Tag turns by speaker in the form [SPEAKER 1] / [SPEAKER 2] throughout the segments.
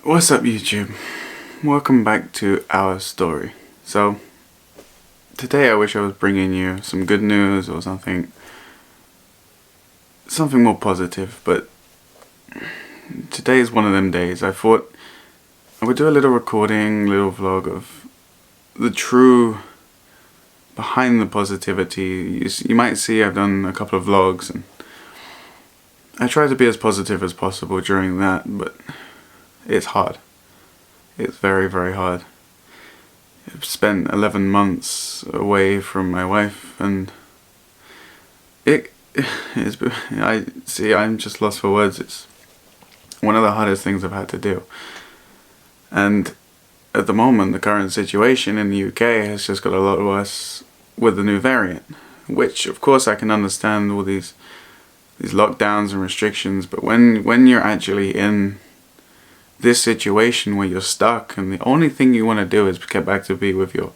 [SPEAKER 1] What's up YouTube? Welcome back to our story. So today I wish I was bringing you some good news or something more positive, but today is one of them days. I thought I would do a little recording, little vlog of the true behind the positivity. You might see I've done a couple of vlogs and I try to be as positive as possible during that, but it's hard. It's very, very hard. I've spent 11 months away from my wife, and I'm just lost for words. It's one of the hardest things I've had to do. And at the moment, the current situation in the UK has just got a lot worse with the new variant, which of course I can understand all these lockdowns and restrictions, but when you're actually in this situation where you're stuck and the only thing you want to do is get back to be with your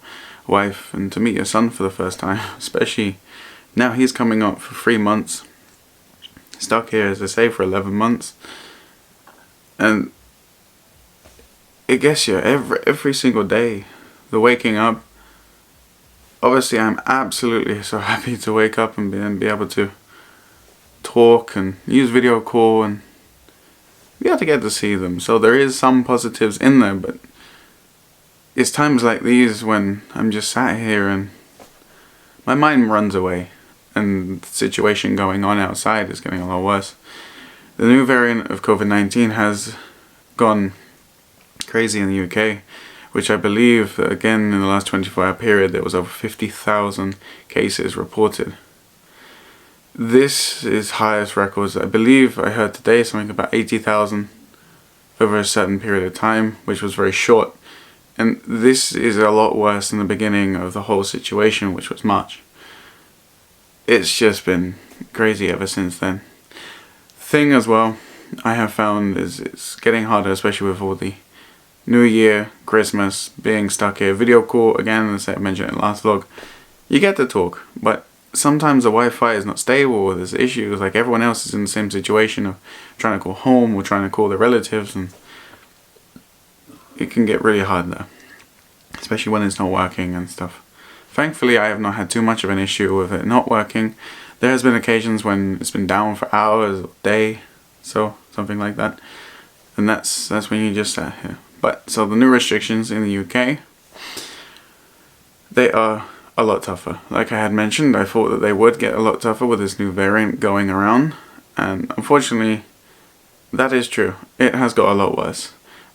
[SPEAKER 1] wife and to meet your son for the first time, especially now he's coming up for 3 months, stuck here as I say for 11 months, and it gets you every single day, the waking up. Obviously I'm absolutely so happy to wake up and be able to talk and use video call and we have to get to see them, so there is some positives in there, but it's times like these when I'm just sat here and my mind runs away and the situation going on outside is getting a lot worse. The new variant of COVID-19 has gone crazy in the UK, which I believe, again, in the last 24-hour period there was over 50,000 cases reported. This is highest records. I believe I heard today something about 80,000 over a certain period of time, which was very short. And this is a lot worse than the beginning of the whole situation, which was March. It's just been crazy ever since then. Thing as well I have found is it's getting harder, especially with all the New Year, Christmas, being stuck here. Video call, again, as I mentioned in the last vlog, you get to talk, but sometimes the Wi-Fi is not stable or there's issues, like everyone else is in the same situation of trying to call home or trying to call their relatives, and it can get really hard there, especially when it's not working and stuff. Thankfully I have not had too much of an issue with it not working. There has been occasions when it's been down for hours or day, so something like that, and that's when you just sat here. But so the new restrictions in the UK, they are a lot tougher. Like I had mentioned, I thought that they would get a lot tougher with this new variant going around, and unfortunately that is true. It has got a lot worse,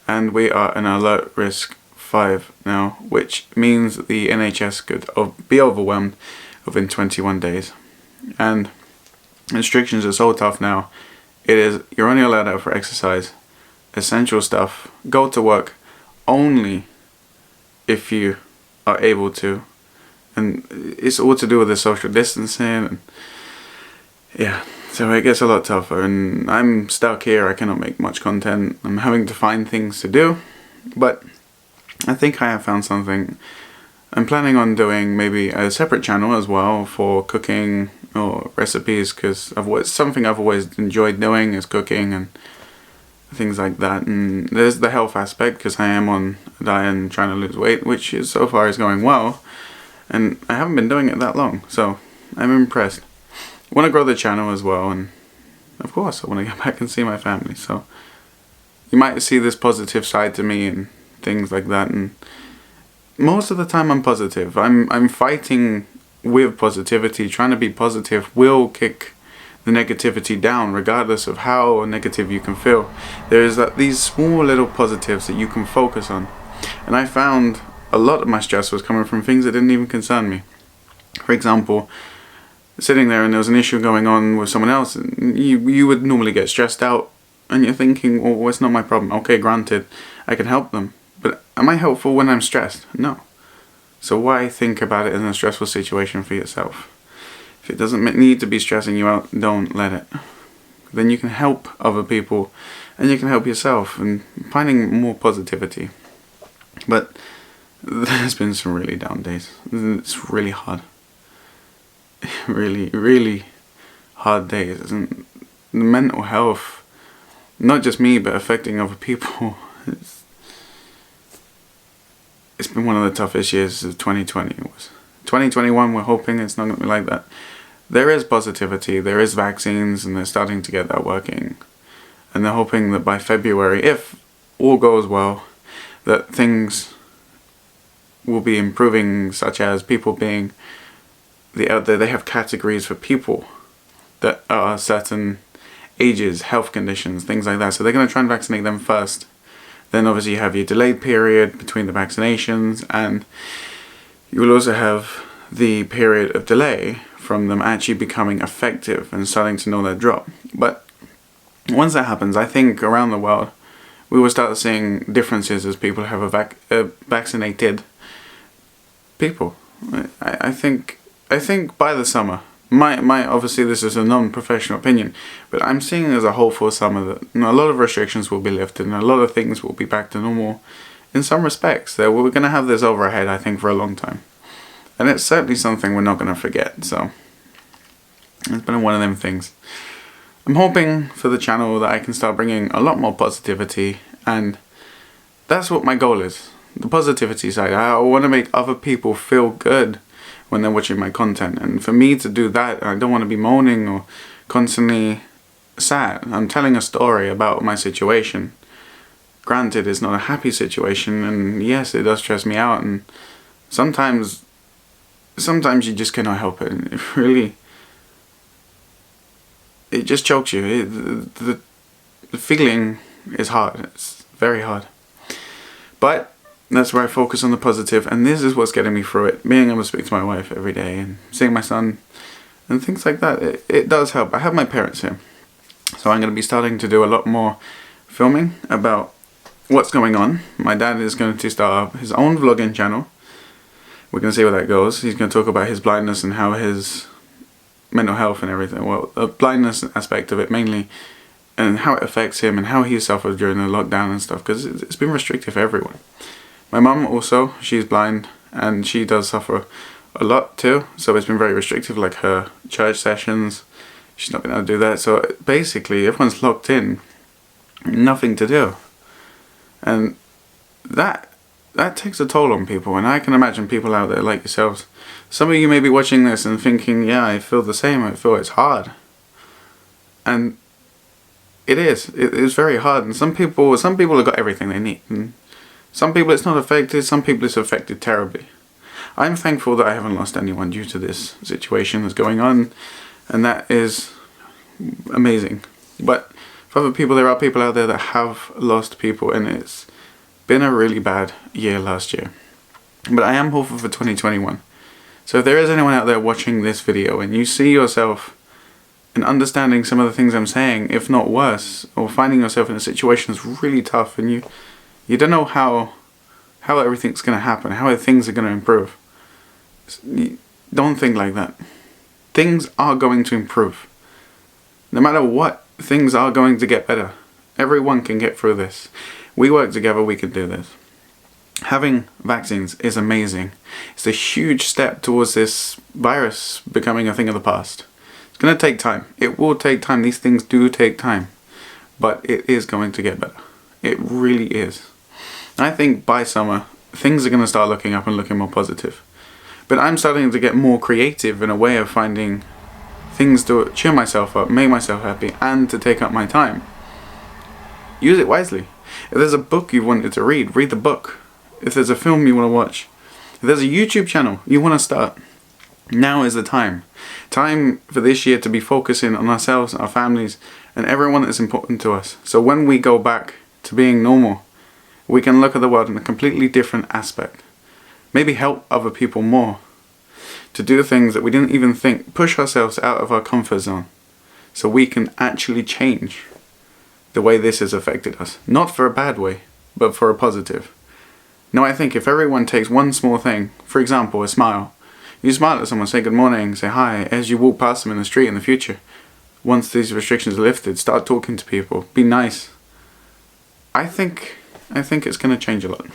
[SPEAKER 1] and we are an alert risk 5 now, which means that the NHS could be overwhelmed within 21 days. And restrictions are so tough now. You're only allowed out for exercise, essential stuff, go to work only if you are able to. And it's all to do with the social distancing, and yeah, so it gets a lot tougher, and I'm stuck here. I cannot make much content. I'm having to find things to do, but I think I have found something. I'm planning on doing maybe a separate channel as well for cooking or recipes, because something I've always enjoyed doing is cooking and things like that. And there's the health aspect, because I am on a diet and trying to lose weight, which so far is going well. And I haven't been doing it that long, so I'm impressed. I want to grow the channel as well, and of course I want to get back and see my family. So you might see this positive side to me and things like that. And most of the time I'm positive. I'm fighting with positivity. Trying to be positive will kick the negativity down, regardless of how negative you can feel. There's these small little positives that you can focus on, and I found a lot of my stress was coming from things that didn't even concern me. For example, sitting there and there was an issue going on with someone else, and you would normally get stressed out, and you're thinking, oh, it's not my problem. Okay, granted, I can help them, but am I helpful when I'm stressed? No. So why think about it in a stressful situation for yourself? If it doesn't need to be stressing you out, don't let it. Then you can help other people and you can help yourself and finding more positivity. But there's been some really down days. It's really hard. Really, really hard days. And the mental health, not just me, but affecting other people, it's been one of the toughest years of 2020. It was 2021, we're hoping it's not going to be like that. There is positivity, there is vaccines, and they're starting to get that working. And they're hoping that by February, if all goes well, that things will be improving, such as people being they have categories for people that are certain ages, health conditions, things like that. So they're going to try and vaccinate them first. Then obviously you have your delayed period between the vaccinations, and you will also have the period of delay from them actually becoming effective and starting to know their drop. But once that happens, I think around the world we will start seeing differences as people have vaccinated people. I think by the summer, my obviously this is a non-professional opinion, but I'm seeing as a whole for summer that a lot of restrictions will be lifted and a lot of things will be back to normal in some respects. That we're going to have this over our head, I think, for a long time. And it's certainly something we're not going to forget, so it's been one of them things. I'm hoping for the channel that I can start bringing a lot more positivity, and that's what my goal is. The positivity side. I want to make other people feel good when they're watching my content, and for me to do that, I don't want to be moaning or constantly sad. I'm telling a story about my situation. Granted, it's not a happy situation, and yes, it does stress me out, and sometimes you just cannot help it. It really, it just chokes you. The feeling is hard. It's very hard. But that's where I focus on the positive, and this is what's getting me through it. Being able to speak to my wife every day and seeing my son and things like that, it does help. I have my parents here, so I'm going to be starting to do a lot more filming about what's going on. My dad is going to start up his own vlogging channel. We're going to see where that goes. He's going to talk about his blindness and how his mental health and everything, well, the blindness aspect of it mainly, and how it affects him and how he suffered during the lockdown and stuff, because it's been restrictive for everyone. My mum also, she's blind and she does suffer a lot too, so it's been very restrictive, like her church sessions, she's not going to do that. So basically everyone's locked in, nothing to do, and that takes a toll on people. And I can imagine people out there like yourselves, some of you may be watching this and thinking, yeah, I feel the same, I feel it's hard. And it is very hard, and some people have got everything they need, and some people it's not affected, some people it's affected terribly. I'm thankful that I haven't lost anyone due to this situation that's going on, and that is amazing. But for other people, there are people out there that have lost people, and it's been a really bad year last year. But I am hopeful for 2021. So if there is anyone out there watching this video and you see yourself in understanding some of the things I'm saying, if not worse, or finding yourself in a situation that's really tough and you don't know how everything's going to happen, how things are going to improve, don't think like that. Things are going to improve. No matter what, things are going to get better. Everyone can get through this. We work together, we can do this. Having vaccines is amazing. It's a huge step towards this virus becoming a thing of the past. It's going to take time. It will take time. These things do take time. But it is going to get better. It really is. I think by summer, things are going to start looking up and looking more positive. But I'm starting to get more creative in a way of finding things to cheer myself up, make myself happy, and to take up my time. Use it wisely. If there's a book you wanted to read the book. If there's a film you want to watch, if there's a YouTube channel you want to start, now is the time. Time for this year to be focusing on ourselves, our families, and everyone that's important to us. So when we go back to being normal, we can look at the world in a completely different aspect. Maybe help other people more. To do things that we didn't even think, push ourselves out of our comfort zone. So we can actually change the way this has affected us. Not for a bad way, but for a positive. Now I think if everyone takes one small thing, for example, a smile. You smile at someone, say good morning, say hi, as you walk past them in the street in the future. Once these restrictions are lifted, start talking to people, be nice. I think it's going to change a lot.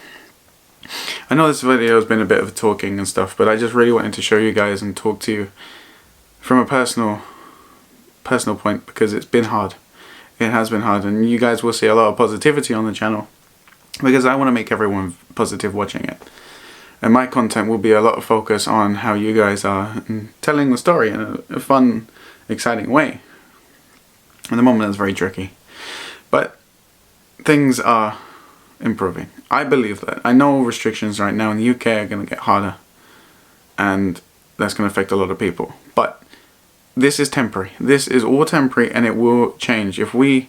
[SPEAKER 1] I know this video has been a bit of talking and stuff, but I just really wanted to show you guys and talk to you from a personal point, because it's been hard. It has been hard, and you guys will see a lot of positivity on the channel because I want to make everyone positive watching it. And my content will be a lot of focus on how you guys are and telling the story in a fun, exciting way. At the moment it's very tricky, but things are improving. I believe that. I know restrictions right now in the UK are going to get harder, and that's going to affect a lot of people, but this is temporary. This is all temporary, and it will change if we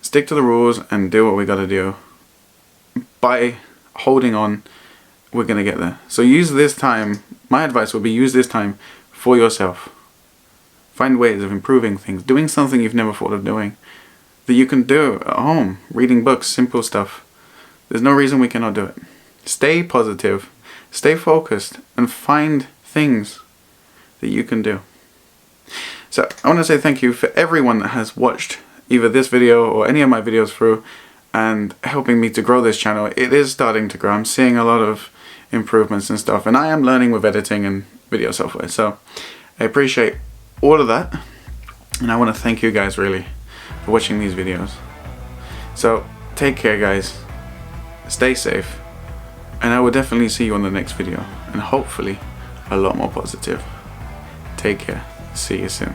[SPEAKER 1] stick to the rules and do what we got to do. By holding on, we're going to get there. So use this time, my advice would be, use this time for yourself. Find ways of improving things, doing something you've never thought of doing, that you can do at home, reading books, simple stuff. There's no reason we cannot do it. Stay positive, stay focused, and find things that you can do. So I want to say thank you for everyone that has watched either this video or any of my videos through, and helping me to grow this channel. It is starting to grow. I'm seeing a lot of improvements and stuff, and I am learning with editing and video software, so I appreciate all of that, and I want to thank you guys really for watching these videos. So take care guys, stay safe, and I will definitely see you on the next video, and hopefully a lot more positive. Take care, see you soon.